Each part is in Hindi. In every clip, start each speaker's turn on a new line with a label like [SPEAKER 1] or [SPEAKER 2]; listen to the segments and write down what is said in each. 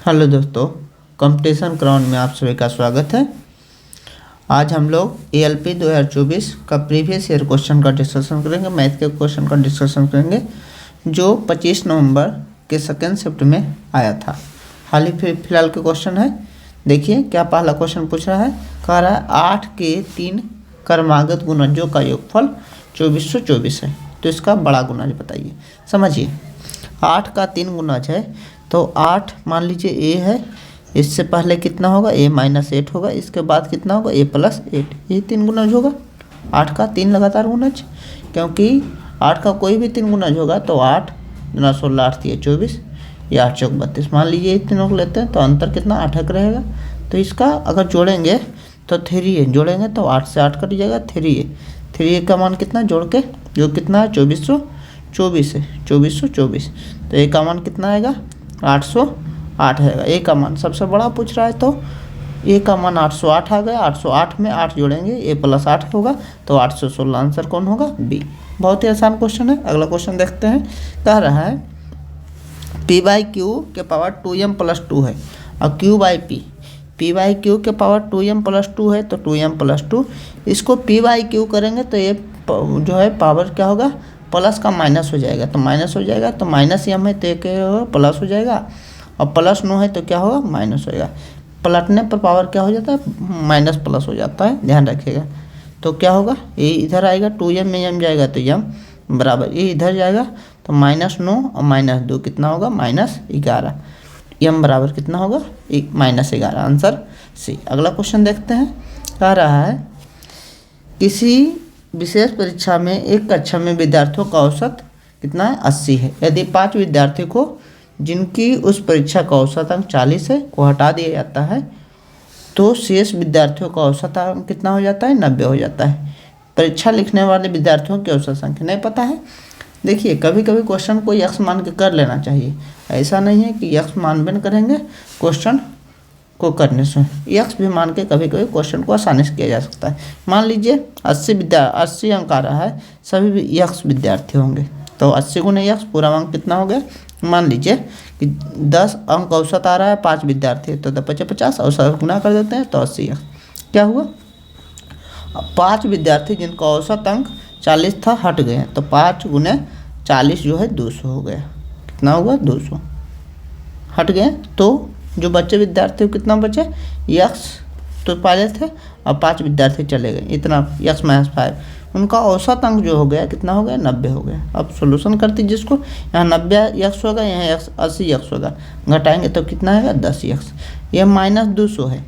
[SPEAKER 1] हेलो दोस्तों, कंपटीशन ग्राउंड में आप सभी का स्वागत है। आज हम लोग ALP 2024 का प्रीवियस ईयर क्वेश्चन का डिस्कशन करेंगे। मैथ के क्वेश्चन का डिस्कशन करेंगे जो 25 नवंबर के सेकेंड शिफ्ट में आया था। हाल ही फिलहाल के क्वेश्चन है। देखिए क्या पहला क्वेश्चन पूछ रहा है। कह रहा है 8 के 3 क्रमागत गुणजों का योगफल 2424 है, तो इसका बड़ा गुणज बताइए। समझिए 8 का 3 गुणज है तो 8 मान लीजिए a है, इससे पहले कितना होगा a - 8 होगा, इसके बाद कितना होगा a + 8, ये 3 गुणज होगा। 8 का 3 लगातार गुणज, क्योंकि 8 का कोई भी 3 गुणज होगा तो 8 × 16 8 × 24, ये 8 × 4 = 32। मान लीजिए तीनों को लेते हैं तो अंतर कितना 8 1 रहेगा। तो इसका अगर जोड़ेंगे तो 3a जोड़ेंगे तो 8 से 8 कट जाएगा, 3a का मान कितना जोड़ के जो कितना है 2424 है, 2424। तो a का मान कितना आएगा 808 आएगा। a का मान सबसे बड़ा पूछ रहा है तो a का मान 808 आ गया। 808 में 8 जोड़ेंगे a + 8 होगा तो 816। आंसर कौन होगा b। बहुत ही आसान क्वेश्चन है। अगला क्वेश्चन देखते हैं। कह रहा है p/q के पावर 2m + 2 है और q/p, p/q के पावर 2m + 2 है तो 2m + 2। इसको p/q करेंगे तो ये जो है पावर क्या होगा प्लस का माइनस हो जाएगा, तो माइनस हो जाएगा तो -m है तो ये क्या होगा प्लस हो जाएगा, और +9 है तो क्या होगा माइनस होएगा। पलटने पर पावर क्या हो जाता है माइनस प्लस हो जाता है, ध्यान रखिएगा। तो क्या होगा ये इधर आएगा 2m में m जाएगा तो m बराबर ये इधर जाएगा तो -9 और -2 कितना होगा -11। m बराबर कितना होगा -11। Answer C. अगला क्वेश्चन देखते हैं। कह रहा है किसी विशेष परीक्षा में एक कक्षा में विद्यार्थियों का औसत कितना है 80 है। यदि 5 विद्यार्थी को जिनकी उस परीक्षा का औसत अंक 40 है को हटा दिया जाता है तो शेष विद्यार्थियों का औसत अंक कितना हो जाता है 90 हो जाता है। परीक्षा लिखने वाले विद्यार्थियों की औसत संख्या नहीं पता है। देखिए कभी कभी क्वेश्चन को यक्स मान के कर लेना चाहिए, ऐसा नहीं है कि यक्स मान बन करेंगे क्वेश्चन को करने से। यक्स भी मान के कभी कभी क्वेश्चन को आसानी से किया जा सकता है। मान लीजिए 80 अंक आ रहा है, सभी भी यक्स विद्यार्थी होंगे तो 80 × यक्स पूरा अंक कितना हो गया। मान लीजिए कि 10 अंक औसत आ रहा है 5 विद्यार्थी तो 10 × 50 औसत गुना कर देते हैं तो 80 यक्स। क्या हुआ 5 विद्यार्थी जिनका औसत अंक 40 था हट गए तो 5 × 40 जो है 200 हो गया। कितना होगा 200 हट गए तो जो बच्चे विद्यार्थी कितना बचे यक्स तो पहले थे और 5 विद्यार्थी चले गए, इतना यक्स - 5, उनका औसत अंक जो हो गया कितना हो गया 90 हो गया। अब सॉल्यूशन करते जिसको यहाँ 90 यक्स होगा, यहाँ 80 यक्स होगा, घटाएंगे तो कितना आएगा 10 यक्स। यह -200 है,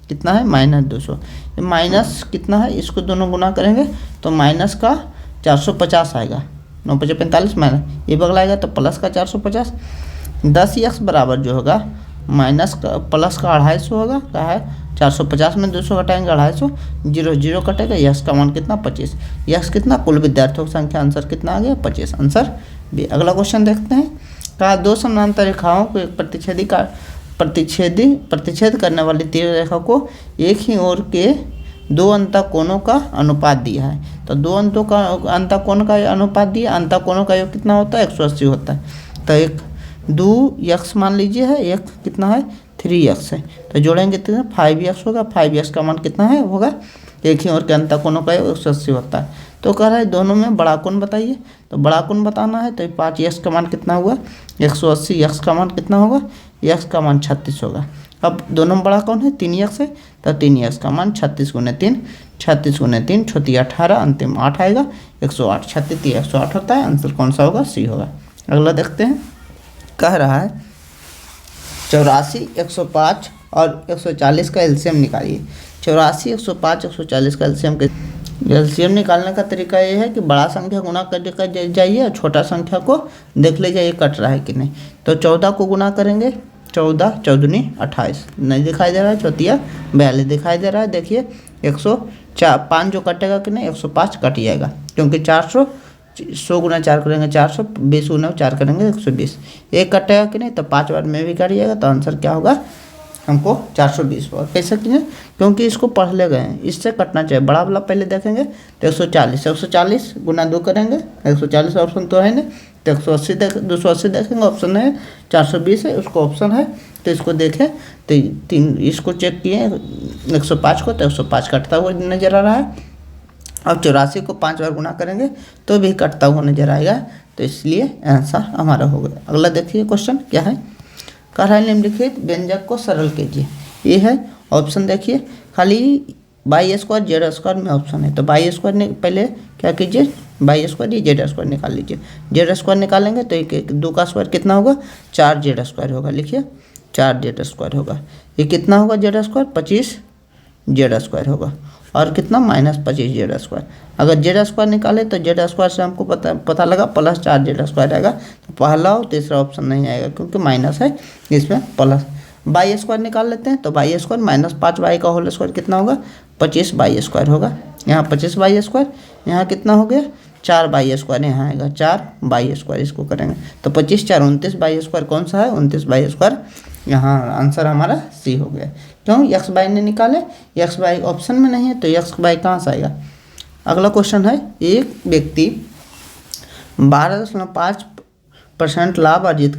[SPEAKER 1] कितना है -200। माइनस कितना है इसको दोनों गुना करेंगे तो माइनस का 450 आएगा, 9 × 5 = 45 माइनस ये बगला आएगा तो प्लस का 450। 10 यक्स बराबर जो होगा माइनस का प्लस का 250 होगा। क्या है 450 में 200 घटाएंगे 250, 0 0 कटेगा। यक्स का मान कितना 25। यक्स कितना कुल विद्यार्थियों की संख्या, आंसर कितना आ गया 25। Answer B. अगला क्वेश्चन देखते हैं। कहा 2 समानांतर रेखाओं को एक प्रतिच्छेद करने वाली तीर रेखा को एक ही ओर के 2 अंतःकोणों का अनुपात दिया है। तो 2 अंतःकोण का अनुपात दिया, अंतःकोणों का योग कितना होता है 180 होता है। तो एक 2 यक्स मान लीजिए है, एक कितना है 3 यक्स है तो जोड़ेंगे तो 5 यक्स होगा। 5 यक्स का मान कितना है होगा एक ही ओर के अंतःकोणों का 180 होता है। तो कह रहा है दोनों में बड़ा कोण बताइए, तो बड़ा कोण बताना है तो 5 यक्स का मान कितना हुआ 180, यक्स का मान कितना होगा यक्स का मान 36 होगा। अब दोनों में बड़ा कौन है 3 यक्स है तो 3 यक्स का मान 36 × 3, 36 × 3 छोटी 18, अंतिम 8 आएगा 108। 36 108 होता है। आंसर कौन सा होगा सी होगा। अगला देखते हैं। कह रहा है 84 105 और 140 का एलसीएम निकालिए। 84 105 140 का एलसीएम निकालने का तरीका ये है कि बड़ा संख्या गुना कर जाइए और छोटा संख्या को देख लीजिए कट रहा है कि नहीं। तो 14 को गुना करेंगे, 14 14 28 नहीं दिखाई दे रहा है, 34 42 दिखाई दे रहा है। देखिए 105 जो कटेगा कि नहीं 105 कट जाएगा, क्योंकि 400 100 × 4 करेंगे 400, 20 × 4 करेंगे 120। एक कटेगा कि नहीं तो 5 बार में भी कट जाएगा। तो आंसर क्या होगा हमको 420 होगा। कैसे कीजिए क्योंकि इसको पढ़ ले गए हैं, इससे कटना चाहिए। बड़ा वाला पहले देखेंगे तो 140 × 2 करेंगे 140 ऑप्शन तो है नहीं तो 180 280 देखेंगे ऑप्शन है, 420 है उसको ऑप्शन है तो इसको देखें तो तीन, इसको चेक किए 105 को, तो 105 कटता हुआ नजर आ रहा है। अब 84 को 5 बार गुना करेंगे तो भी कटता हुआ नजर आएगा, तो इसलिए आंसर हमारा हो गया। अगला देखिए क्वेश्चन क्या है, कह रहा है निम्नलिखित व्यंजक को सरल कीजिए। ये है ऑप्शन, देखिए खाली वाई स्क्वायर जेड स्क्वायर में ऑप्शन है, तो वाई स्क्वायर ने पहले क्या कीजिए, वाई स्क्वायर ये जेड स्क्वायर निकाल लीजिए। जेड स्क्वायर निकालेंगे तो एक 2 का स्क्वायर कितना होगा, 4 जेड स्क्वायर होगा। लिखिए 4 जेड स्क्वायर होगा। ये कितना होगा जेड स्क्वायर, 25 जेड स्क्वायर होगा, और कितना -25 जेड स्क्वायर। अगर जेड स्क्वायर निकाले तो जेड स्क्वायर से हमको पता लगा +4 जेड स्क्वायर आएगा, तो पहला और तीसरा ऑप्शन नहीं आएगा क्योंकि माइनस है, इसमें प्लस। वाई स्क्वायर निकाल लेते हैं, तो वाई स्क्वायर -5 वाई का होल स्क्वायर कितना होगा, 25 वाई स्क्वायर होगा। यहाँ 25 वाई स्क्वायर, यहाँ कितना हो गया 4 वाई स्क्वायर, यहाँ आएगा 4 वाई स्क्वायर। इसको करेंगे तो 25 4 29 वाई स्क्वायर कौन सा है, 29 वाई स्क्वायर। यहाँ आंसर हमारा सी हो गया। क्यों, एक्स वाई ने निकाले, एक्स वाई ऑप्शन में नहीं है, तो एक्स वाई कहाँ से आएगा। अगला क्वेश्चन है, एक व्यक्ति 12.5% लाभ अर्जित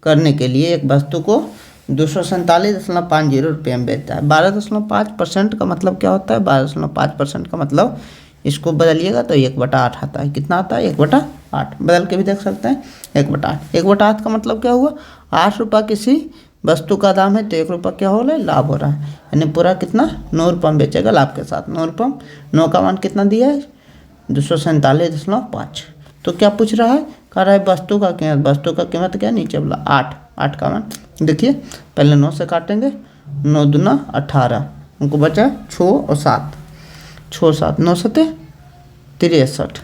[SPEAKER 1] करने के लिए एक वस्तु को 247.50 रुपये में बेचता है। 12.5% का मतलब क्या होता है, 12.5% का मतलब इसको बदलिएगा तो 1/8 आता है। कितना आता है, 1/8। बदल के भी देख सकते हैं, 1/8। 1/8 का मतलब क्या हुआ, 8 रुपये किसी वस्तु का दाम है तो 1 रुपये क्या हो रहा है, लाभ हो रहा है। यानी पूरा कितना 9 रुपये में बेचेगा लाभ के साथ। 9 रुपये, 9 का मान कितना दिया है, 247.5। तो क्या पूछ रहा है, कह रहा है वस्तु का कीमत, वस्तु का कीमत क्या, नीचे बोला 8, 8 का मान। देखिए पहले 9 से काटेंगे, 9 दूना 18, उनको बचा 6 और 7, 6 7 9 7 63,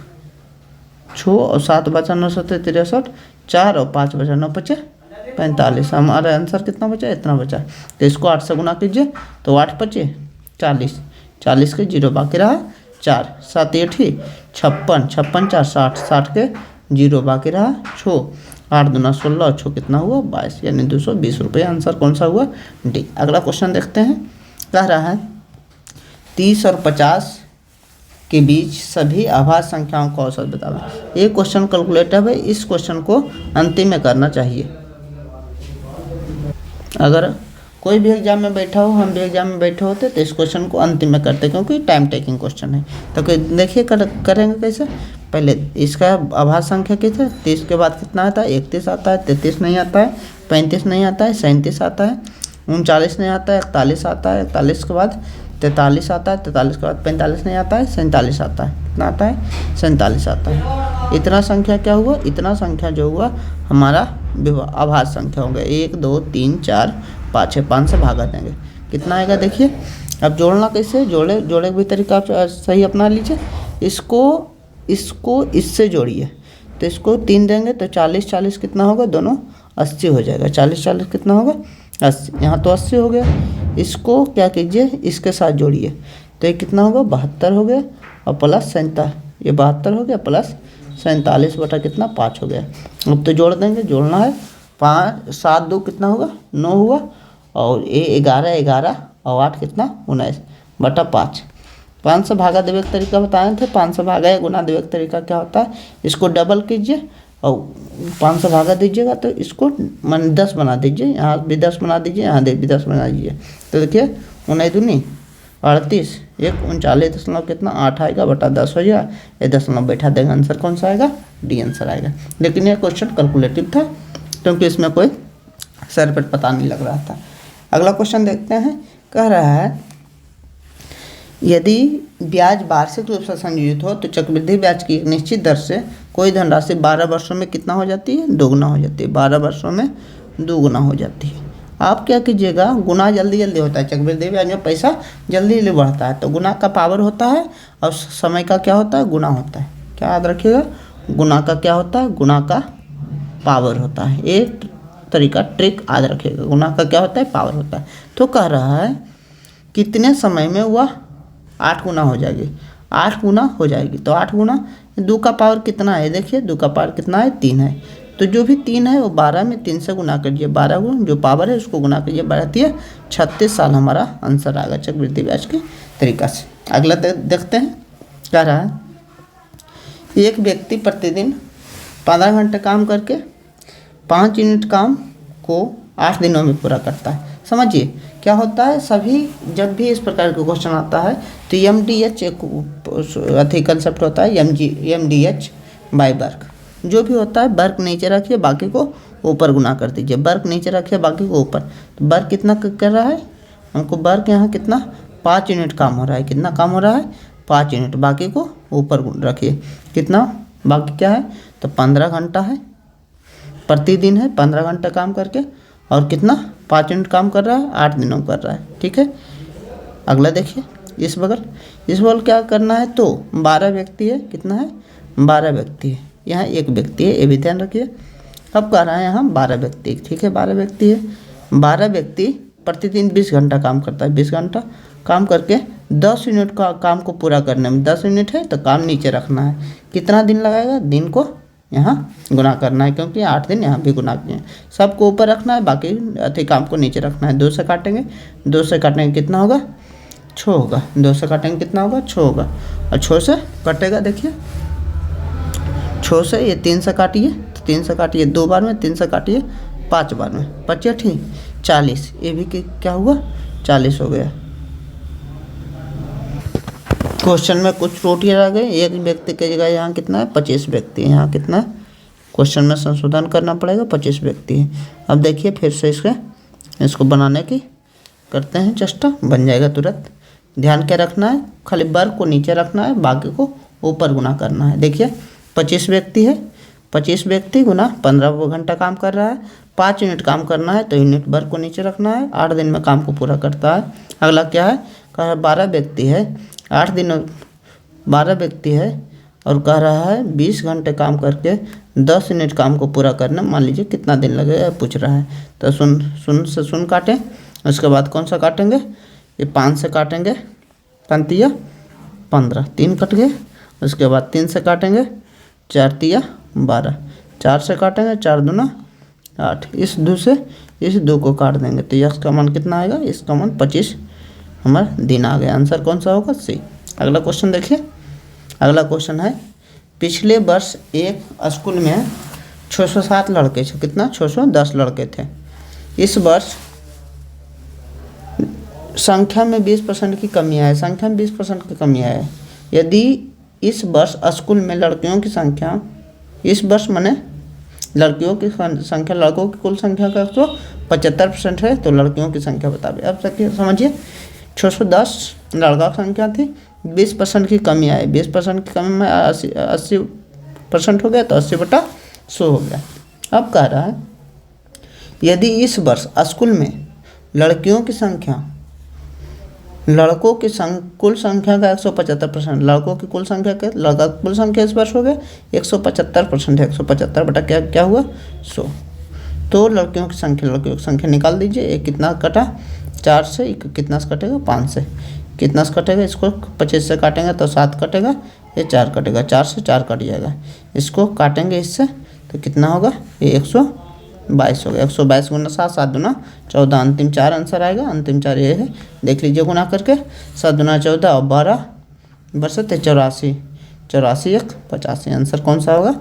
[SPEAKER 1] 6 और 7 बचा 9 7 63, 4 और 5 बचा 9 5 45। हमारा आंसर कितना बचा, इतना बचा। तो इसको 8 से गुना कीजिए तो 8 5 40, 40 के 0 बाकी रहा 4, 7 8 56, 56 4 60, 60 के 0 बाकी रहा 6, 8 दूना 16 और 6 कितना हुआ 22, यानी 220 रुपये। आंसर कौन सा हुआ, डी। अगला क्वेश्चन देखते हैं, कह रहा है 30 और 50 के बीच सभी आभाज्य संख्याओं का औसत बताओ। ये क्वेश्चन कैलकुलेटिव है, इस क्वेश्चन को अंतिम में करना चाहिए। अगर कोई भी एग्जाम में बैठा हो, हम भी एग्जाम में बैठे होते तो इस क्वेश्चन को अंतिम में करते, क्योंकि टाइम टेकिंग क्वेश्चन है। तो देखिए करेंगे कैसे, पहले इसका आभाज्य संख्या कितना है, 30 के बाद कितना आता है, 31 आता है, 33 नहीं आता है, 35 नहीं आता है, 37 आता है, 39 नहीं आता है, 41 आता है, 41 के बाद 43 आता है, 43 के बाद 45 नहीं आता है, 47 आता है। कितना आता है, 47 आता है। इतना संख्या क्या हुआ, इतना संख्या जो हुआ हमारा आभाज्य संख्या हो गया। 1 2 3 4 5 6, 5 से भागा देंगे कितना आएगा। देखिए अब जोड़ना कैसे, जोड़े का भी तरीका आप सही अपना लीजिए। इसको इससे जोड़िए, तो इसको 3 देंगे तो 40 40 कितना होगा, दोनों 80 हो जाएगा। 40 40 कितना होगा 80, यहाँ तो 80 हो गया। इसको क्या कीजिए, इसके साथ जोड़िए तो ये कितना होगा 72 हो गया, और प्लस 47, ये 72 हो गया प्लस 47 बटा कितना 5 हो गया। अब तो जोड़ देंगे, जोड़ना है 5 7 2 कितना होगा 9 हुआ, और ये 11 11 और 8 कितना 19 बटा 5। 5 से भागा देवे का तरीका बताए थे, 5 से भागा या गुना देवे का तरीका क्या होता है, इसको डबल कीजिए और 5 से भागा दीजिएगा तो इसको मान 10 बना दीजिए, यहाँ भी 10 बना दीजिए, यहाँ भी 10 बना दीजिए। तो देखिए 19 दूनी 38, 1 39 दशमलव कितना 8 आएगा बटा 10 हो जाएगा, ये दशमलव बैठा देगा। आंसर कौन सा आएगा, डी आंसर आएगा। लेकिन ये क्वेश्चन कैलकुलेटिव था क्योंकि इसमें कोई सर पर पता नहीं लग रहा था। अगला क्वेश्चन देखते हैं, कह रहा है यदि ब्याज वार्षिक रूप से संयोजित हो तो चक्रवृद्धि ब्याज की एक निश्चित दर से कोई धनराशि 12 वर्षों में कितना हो जाती है, दोगुना हो जाती है। 12 वर्षों में दोगुना हो जाती है। आप क्या कीजिएगा, गुना जल्दी जल्दी होता है, चक्रवृद्धि ब्याज में पैसा जल्दी जल्दी बढ़ता है, तो गुना का पावर होता है और समय का क्या होता है, गुना होता है। क्या याद रखिएगा, गुना का क्या होता है, गुना का पावर होता है। एक तरीका ट्रिक याद रखिएगा, गुना का क्या होता है, पावर होता है। तो कह रहा है कितने समय में वह 8 गुना हो जाएगी, 8 गुना हो जाएगी। तो 8 गुना 2 का पावर कितना है, देखिए 2 का पावर कितना है 3 है, तो जो भी 3 है वो 12 में 3 से गुना करिए, 12 गुना जो पावर है उसको गुना कीजिए, 12 36 साल हमारा आंसर आएगा चक्रवृद्धि ब्याज के तरीका से। अगला देखते हैं, क्या रहा है एक व्यक्ति प्रतिदिन 15 घंटे काम करके 5 यूनिट काम को 8 दिनों में पूरा करता है। समझिए क्या होता है, सभी जब भी इस प्रकार का क्वेश्चन आता है तो MDH एक अथी कंसेप्ट होता है, MDH बाय वर्ग। जो भी होता है वर्ग नीचे रखिए, बाकी को ऊपर गुना कर दीजिए। वर्ग नीचे रखिए, बाकी को ऊपर। तो वर्ग कितना कर रहा है हमको, वर्ग यहाँ कितना 5 यूनिट काम हो रहा है। कितना काम हो रहा है 5 यूनिट, बाकी को ऊपर रखिए। कितना बाकी क्या है, तो 15 घंटा है, प्रतिदिन है 15 घंटा काम करके, और कितना 5 यूनिट काम कर रहा है, 8 दिनों कर रहा है। ठीक है, अगला देखिए इस बगल क्या करना है, तो 12 व्यक्ति है। कितना है 12 व्यक्ति है, यहाँ एक व्यक्ति है, ये भी ध्यान रखिए। अब कह रहा है यहाँ 12 व्यक्ति। ठीक है, 12 व्यक्ति है, 12 व्यक्ति प्रतिदिन 20 घंटा काम करता है। 20 घंटा काम करके 10 यूनिट का काम को पूरा करने में 10 यूनिट है तो काम नीचे रखना है। कितना दिन लगाएगा, दिन को यहाँ गुना करना है, क्योंकि 8 दिन यहाँ भी गुना किए हैं। सबको ऊपर रखना है, बाकी अति काम को नीचे रखना है। 2 से काटेंगे, 2 से काटेंगे कितना होगा 6 होगा। 2 से काटेंगे कितना होगा 6 होगा, और 6 से कटेगा, देखिए 6 से ये 3 से काटिए, तो 3 से काटिए 2 बार में, 3 से काटिए 5 बार में, 25 40, ये भी क्या हुआ 40 हो गया। क्वेश्चन में कुछ त्रुटियाँ रह गई, एक व्यक्ति की जगह यहाँ कितना है 25 व्यक्ति है। यहाँ कितना है, क्वेश्चन में संशोधन करना पड़ेगा, 25 व्यक्ति है। अब देखिए फिर से इसको बनाने की करते हैं चेष्टा, बन जाएगा तुरंत। ध्यान क्या रखना है, खाली वर्ग को नीचे रखना है, बाकी को ऊपर गुना करना है। देखिए 25 व्यक्ति है, 25 व्यक्ति गुना 15 घंटा काम कर रहा है, 5 यूनिट काम करना है, तो यूनिट वर्ग को नीचे रखना है, 8 दिन में काम को पूरा करता है। अगला क्या है, कह रहा 12 व्यक्ति है, 8 दिन 12 व्यक्ति है, और कह रहा है 20 घंटे काम करके 10 यूनिट काम को पूरा करने, मान लीजिए कितना दिन लगेगा पूछ रहा है। तो सुन काटें, उसके बाद कौन सा काटेंगे, ये 5 से काटेंगे, 5 तिया 15, 3 कट गए। उसके बाद 3 से काटेंगे, 4 तिया 12, 4 से काटेंगे, 4 दूना 8, इस 2 को काट देंगे, तो यश का मान कितना आएगा, इसका मान 25 हमारा दिन आ गया। आंसर कौन सा होगा, सी। अगला क्वेश्चन देखिए, अगला क्वेश्चन है, पिछले वर्ष एक स्कूल में 607 लड़के थे। कितना 610 लड़के थे। इस वर्ष संख्या में 20% की कमी है। संख्या में 20% की कमी है। यदि इस वर्ष स्कूल में लड़कियों की संख्या, इस वर्ष माने लड़कियों की संख्या लड़कों की कुल संख्या का 175% है, तो लड़कियों की संख्या बताइए। अब समझिए 610 लड़का की संख्या थी, 20% की कमी आई, 20% की कमी में 80% हो गया, तो 80/100 हो गया। अब कह रहा है यदि इस वर्ष स्कूल में लड़कियों की संख्या लड़कों की कुल संख्या का 175%, लड़कों की कुल संख्या के लड़का कुल संख्या इस वर्ष हो गया 175% है। 175 क्या हुआ 100। तो लड़कियों की संख्या निकाल दीजिए। एक कितना कटा 4 से, कितना से कटेगा 5 से, कितना से कटेगा, इसको 25 से काटेंगे तो 7 कटेगा, ये 4 कटेगा, 4 से 4 कट जाएगा। इसको काटेंगे इससे तो कितना होगा, ये 122 हो गया। 122 गुना 7, 7 दूना 14, अंतिम 4 आंसर आएगा। अंतिम 4 ये है, देख लीजिए गुना करके, 7 दूना 14 और 12 बरसते 84, 84 1 85, आंसर कौन सा होगा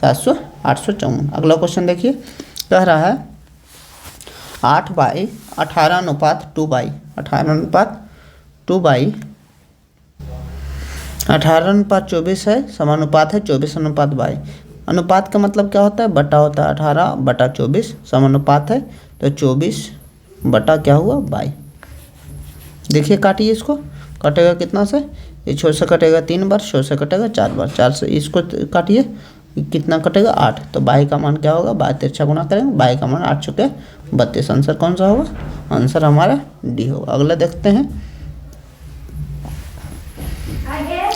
[SPEAKER 1] 854। अगला क्वेश्चन देखिए, कह रहा है 8/18:2 18:24 है, समानुपात है 24:22। अनुपात का मतलब क्या होता है, बटा होता है, 18/24 समानुपात है, तो 24 बटा क्या हुआ 22। देखिए काटिए, इसको कटेगा कितना से, ये 6 से कटेगा 3 बार, 6 से कटेगा 4 बार, 4 से इसको काटिए, कितना कटेगा 8, तो 22 का मान क्या होगा, 22 तिरछा गुना करेंगे, 22 का मान 8 चुके 32। आंसर कौन सा होगा, आंसर हमारा डी होगा। अगला देखते हैं,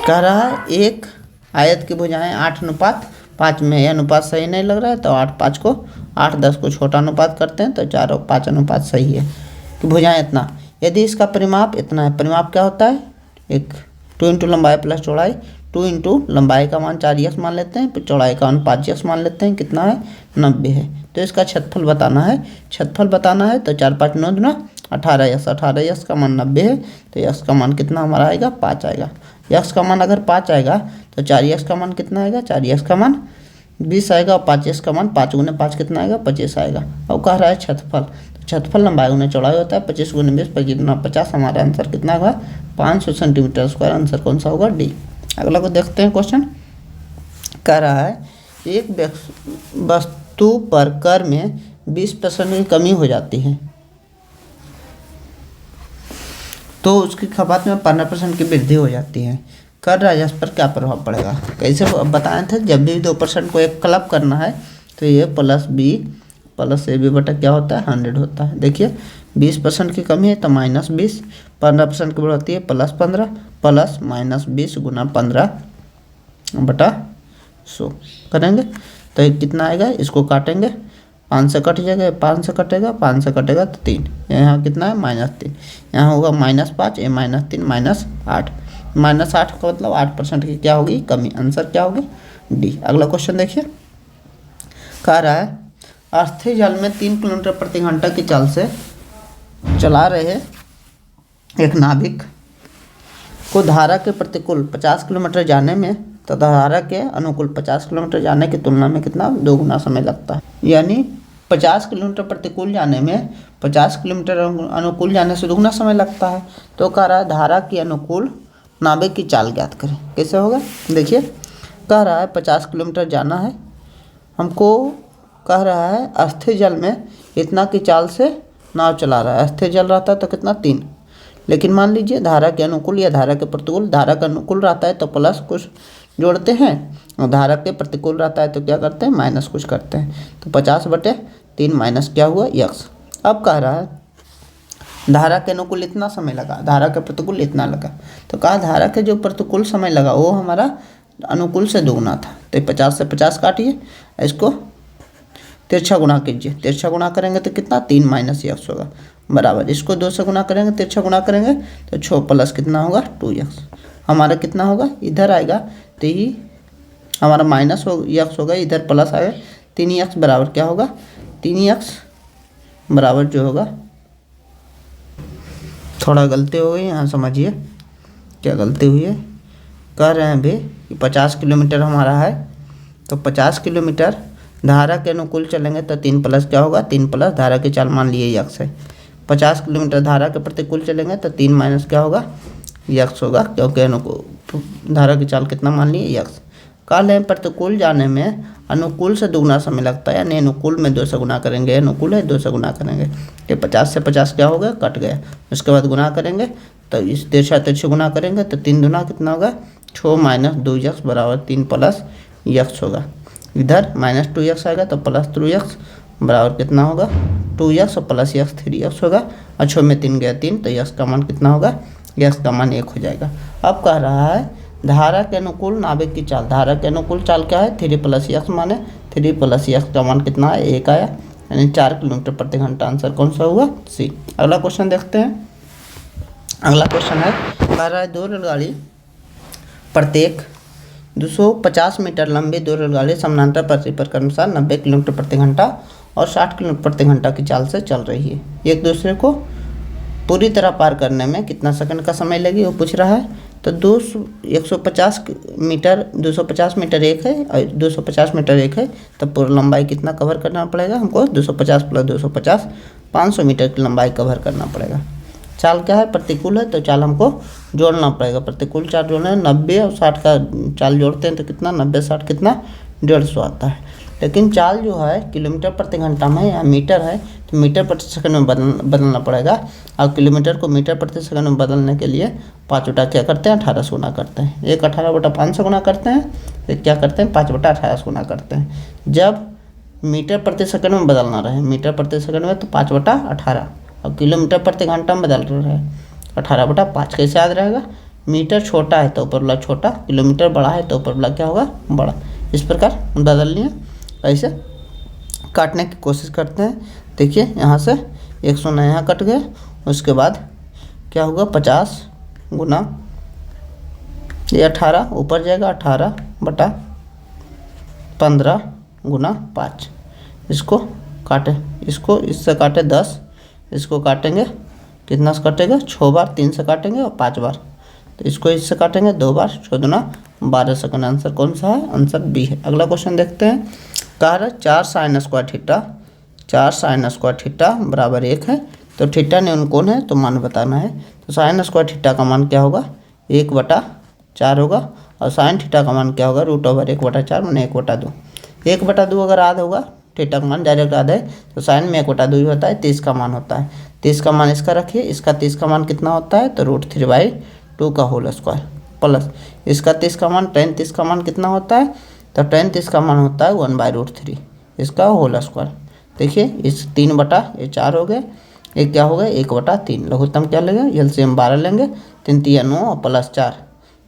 [SPEAKER 1] कह रहा है एक आयत की भुजाएं 8:5 में, यह अनुपात सही नहीं लग रहा है, तो 8:5 को 8:10 को छोटा अनुपात करते हैं, तो 4 और 5 अनुपात सही है कि भुजाएं इतना। यदि इसका परिमाप इतना है, परिमाप क्या होता है, एक 2 इंटू लंबाई प्लस चौड़ाई, 2 इंटू लंबाई का मान 4x मान लेते हैं, फिर चौड़ाई का मान 5x मान लेते हैं, कितना है 90 है। तो इसका क्षेत्रफल बताना है, तो 4 5 9 दूना 18x, 18x का मान 90 है, तो x का मान कितना हमारा आएगा 5 आएगा। x का मान अगर 5 आएगा तो 4x का मान कितना आएगा, 4x का मान 20 आएगा और 5s का मान 5 गुने 5 कितना आएगा 25 आएगा। अब कह रहा है क्षेत्रफल, तो क्षेत्रफल लंबाई गुने चौड़ाई होता है, 25 गुने 20 25 गुना 50, हमारा आंसर कितना होगा 500 सेंटीमीटर स्क्वायर। आंसर कौन सा होगा डी। अगला को देखते हैं क्वेश्चन। कह रहा है एक वस्तु पर कर में 20% की कमी हो जाती है तो उसकी खपत में 15% की वृद्धि हो जाती है। कर राजस्व पर क्या प्रभाव पड़ेगा? कैसे बताए थे, जब भी 2% को एक क्लब करना है तो ये plus B plus A B बटा क्या होता है 100 होता है। देखिए 20% की कमी है तो -20, 15% की बढ़ोतरी है +15 प्लस -20 गुना 15 बटा 100 करेंगे तो कितना आएगा, इसको काटेंगे 5 से कट जाएगा, 5 से कटेगा, 5 से कटेगा तो 3, यहाँ कितना है -3, यहाँ होगा -5 ये -3 -8, -8 का मतलब 8% की क्या होगी कमी। आंसर क्या होगी डी। अगला क्वेश्चन देखिए। कह रहा है अस्थि जल में 3 किलोमीटर प्रति घंटा की चाल से चला रहे एक नाविक को धारा के प्रतिकूल 50 किलोमीटर जाने में तथा धारा के अनुकूल 50 किलोमीटर जाने की तुलना में कितना 2 गुना समय लगता है। यानी 50 किलोमीटर प्रतिकूल जाने में 50 किलोमीटर अनुकूल जाने से 2 गुना समय लगता है। तो कह रहा है धारा के अनुकूल नाविक की चाल ज्ञात करें। कैसे होगा, देखिए कह रहा है 50 किलोमीटर जाना है हमको, कह रहा है अस्थिर जल में इतना की चाल से नाव चला रहा है। अस्थिर जल रहता है तो कितना 3, लेकिन मान लीजिए धारा के अनुकूल या धारा के प्रतिकूल, धारा का अनुकूल रहता है तो प्लस कुछ जोड़ते हैं और धारा के प्रतिकूल रहता है तो क्या करते हैं माइनस कुछ करते हैं। तो 50/3 माइनस क्या हुआ x। अब कह रहा है धारा के अनुकूल इतना समय लगा, धारा के प्रतिकूल इतना लगा, तो कहा धारा के जो प्रतिकूल समय लगा वो हमारा अनुकूल से 2 गुना था। तो 50 से 50 काटिए, इसको तिरछा गुणा कीजिए, तिरछा गुणा करेंगे तो कितना 3 माइनस x होगा बराबर, इसको 2 से गुणा करेंगे, तिरछा गुणा करेंगे तो 6 प्लस कितना होगा 2x। हमारा कितना होगा इधर आएगा तो ये हमारा माइनस x होगा, इधर प्लस आएगा 3x बराबर क्या होगा 3x बराबर जो होगा, थोड़ा गलती हो गई यहाँ समझिए क्या गलती हुई है। कह रहे हैं अभी कि 50 किलोमीटर हमारा है तो 50 किलोमीटर धारा के अनुकूल चलेंगे तो 3 प्लस क्या होगा 3 प्लस धारा की चाल मान लिए x है। 50 किलोमीटर धारा के प्रतिकूल चलेंगे तो 3 माइनस क्या होगा x होगा, क्योंकि अनुकूल धारा की चाल कितना मान लिए x। कल है प्रतिकूल जाने में अनुकूल से 2 गुना समय लगता है, यानी अनुकूल में 2 से गुना करेंगे, अनुकूल है 2 से गुना करेंगे, ये 50 से 50 क्या हो गया कट गया। उसके बाद गुना करेंगे तो इस तिरछा तिरछे गुना करेंगे तो 3 दूना कितना होगा 6 माइनस 2x बराबर 3 प्लस x होगा। इधर -2x आएगा तो प्लस 3x बराबर कितना होगा 2x और प्लस x 3x होगा, और 6 में 3 गया 3 तो x का मान कितना होगा x का मान 1 हो जाएगा। अब कह रहा है धारा के अनुकूल नाविक की चाल, धारा के अनुकूल चाल क्या है 3 प्लस x माने 3 प्लस x का मान कितना है 1 आया, यानी 4 किलोमीटर प्रति घंटा। आंसर कौन सा हुआ सी। अगला क्वेश्चन देखते हैं। अगला क्वेश्चन है कह रहा है 2 रेलगाड़ी प्रत्येक 250 मीटर लंबी 2 रेलगाड़ी समानांतर परिपथ के अनुसार 90 किलोमीटर प्रति घंटा और 60 किलोमीटर प्रति घंटा की चाल से चल रही है। एक दूसरे को पूरी तरह पार करने में कितना सेकंड का समय लगेगा वो पूछ रहा है। तो 150 मीटर एक है और 250 मीटर एक है, तो पूरी लंबाई कितना कवर करना पड़ेगा हमको 250 प्लस 250 500 मीटर की लंबाई कवर करना पड़ेगा। चाल क्या है प्रतिकूल है तो चाल हमको जोड़ना पड़ेगा, प्रतिकूल चाल जोड़ना है 90 और 60 का चाल जोड़ते हैं तो कितना 90 60 कितना 150 आता है। लेकिन चाल जो है किलोमीटर प्रति घंटा में या मीटर है तो मीटर प्रति सेकंड में बदलना पड़ेगा, और किलोमीटर को मीटर प्रति सेकंड में बदलने के लिए 5 बटा क्या करते हैं 18 से गुना करते हैं। एक 18/5 से गुना करते हैं, एक क्या करते हैं 5/18 से गुना करते हैं। जब मीटर प्रति सेकंड में बदलना रहे मीटर प्रति सेकंड में तो 5/18, और किलोमीटर प्रति घंटा में बदल रहा है 18/5। कैसे याद रहेगा, मीटर छोटा है तो ऊपर वाला छोटा, किलोमीटर बड़ा है तो ऊपर वाला क्या होगा बड़ा। इस प्रकार बदल लिए ऐसे काटने की कोशिश करते हैं। देखिए यहाँ से 100 यहाँ कट गए, उसके बाद क्या होगा 50 गुना ये 18 ऊपर जाएगा 18/15 गुना 5। इसको काटे, इसको इससे काटे 10, इसको काटेंगे कितना से कटेगा 6 बार, 3 से काटेंगे और 5 बार, तो इसको इससे काटेंगे 2 बार, 6 दूना 12 सेकंड। आंसर कौन सा है? आंसर बी है। अगला क्वेश्चन देखते हैं। कह रहा है 4 sin square theta, 4 sin square theta बराबर 1 है। तो थीटा न्यून कोण है तो मान बताना है। तो साइन स्क्वायर थीटा का मान क्या होगा? 1/4 होगा। और साइन थीटा का मान क्या होगा? √1/4 मैंने 1/2। 1/2 अगर आधा होगा, थीटा का मान डायरेक्ट आधा है, तो साइन में 1/2 ही होता है, 30 का मान होता है। 30 का मान इसका रखिए, इसका 30 का मान कितना होता है? तो √3/2 का होल स्क्वायर प्लस इसका 30 का मान, tan 30 का मान कितना होता है? तो tan 30 का मान होता है 1/√3 इसका होल स्क्वायर। देखिए इस 3/4 हो गए, एक क्या हो गया? 1/3। लघुत्तम क्या लेंगे? एलसीएम 12 लेंगे। 3 × 9 और प्लस 4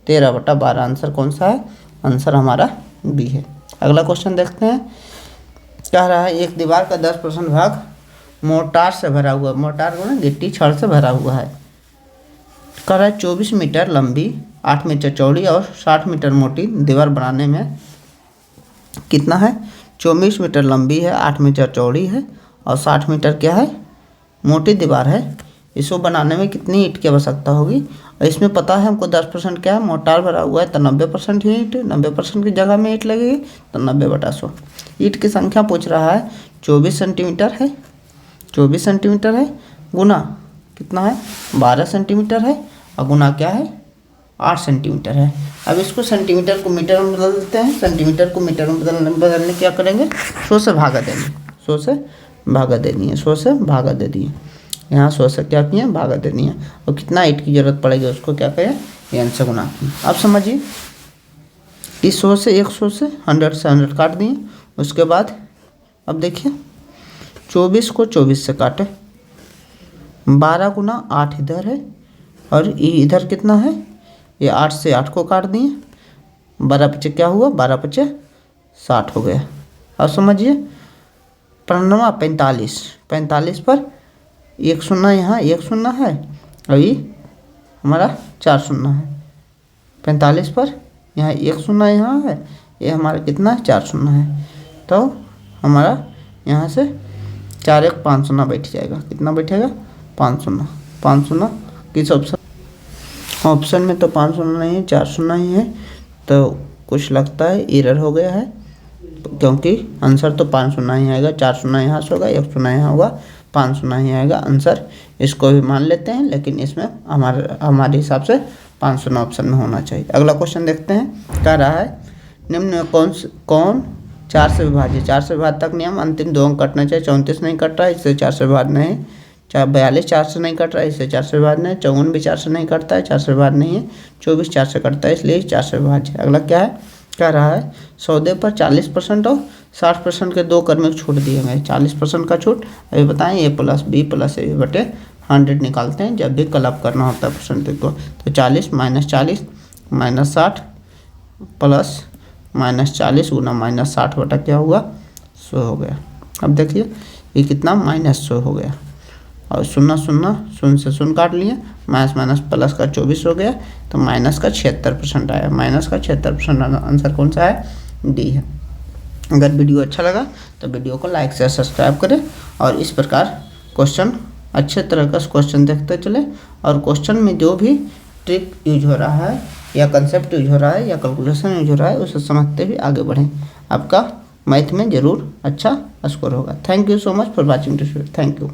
[SPEAKER 1] 13/12। आंसर कौन सा है? आंसर हमारा बी है। अगला क्वेश्चन देखते हैं। कह रहा है एक दीवार का 10% भाग मोर्टार से भरा हुआ, मोर्टार को ना गिट्टी छड़ से भरा हुआ है। कह रहा है 24 मीटर लंबी, 8 मीटर चौड़ी और 60 मीटर मोटी दीवार बनाने में कितना है? 24 मीटर लंबी है, 8 मीटर चौड़ी है और 60 मीटर क्या है? मोटी दीवार है। इसको बनाने में कितनी ईंट की आवश्यकता होगी? और इसमें पता है हमको 10% क्या है? मोर्टार भरा हुआ है तो 90% ही ईंट, 90% की जगह में ईंट लगेगी, तो 90/100। ईंट की संख्या पूछ रहा है, 24 सेंटीमीटर है, 24 सेंटीमीटर है, गुना कितना है? 12 सेंटीमीटर है, और गुना क्या है? 8 सेंटीमीटर है। अब इसको सेंटीमीटर को मीटर में बदल देते हैं। सेंटीमीटर को मीटर में बदलने क्या करेंगे? 100 से भागा देंगे, 100 से भागा दे दिए, 100 से भागा दे दिए। यहाँ 100 से क्या किए? भागा दे दिए। और कितना ईंट की जरूरत पड़ेगी उसको क्या करें? n से गुना किए। अब समझिए, इस 100 से 100 से 100 काट दिए। उसके बाद अब देखिए 24 को 24 से काटे, 12 × 8 इधर है और इधर कितना है? ये 8 से 8 को काट दिए, 12×5 क्या हुआ? 12×5 60 हो गया। अब समझिए 45, 45 पर 1 शून्य यहाँ 1 शून्य है और ये हमारा 4 शून्य है। 45 पर यहाँ 1 शून्य यहाँ है, ये हमारा कितना है? 4 शून्य है। तो हमारा यहाँ से 4 1 5 शून्य बैठ जाएगा। कितना बैठेगा? 5 शून्य। 5 शून्य किस ऑप्शन? ऑप्शन में तो 5 शून्य नहीं है, 4 शून्य ही है। तो कुछ लगता है एरर हो गया है, क्योंकि आंसर तो 5 शून्य ही आएगा। 4 शून्य यहाँ से होगा, 1 शून्य यहाँ होगा, 5 शून्य ही आएगा आंसर। इसको भी मान लेते हैं, लेकिन इसमें हमारे हिसाब से 5 शून्य ऑप्शन में होना चाहिए। अगला क्वेश्चन देखते हैं। कह रहा है निम्न में कौन 4 से विभाज्य? 4 से विभाज्य तक नियम, अंतिम 2 अंक कटना चाहिए। 34 नहीं कट रहा है, इससे 4 से विभाज्य नहीं है। 42 4 से नहीं कट रहा है, इससे 4 से विभाज्य नहीं है। 54 भी 4 से नहीं कटता है, 4 से विभाज्य नहीं है। 24 4 से कटता है, इसलिए 4 से विभाज्य है। अगला क्या है? कह रहा है सौदे पर 40% और 60% के 2 क्रमिक छूट दिए गए। 40% का छूट अभी बताएं, A + B + A / 100 निकालते हैं जब भी क्लब करना होता है परसेंटेज को। तो 40 - 40 - 60 प्लस -40 गुना -60 बटा क्या हुआ? 100 हो गया। अब देखिए ये कितना? -100 हो गया। और 0 0 0 से 0 काट लिए, माइनस प्लस का 24 हो गया, तो माइनस का 76% आया। माइनस का 76% आंसर कौन सा है? डी है। अगर वीडियो अच्छा लगा तो वीडियो को लाइक से सब्सक्राइब करें और इस प्रकार क्वेश्चन अच्छे तरह का क्वेश्चन देखते चले। और क्वेश्चन में जो भी ट्रिक यूज हो रहा है या कंसेप्ट यूज हो रहा है या कैलकुलेशन यूज हो रहा है उसे समझते हुए आगे बढ़ें। आपका मैथ में ज़रूर अच्छा स्कोर होगा। Thank you so much for watching this video. Thank you.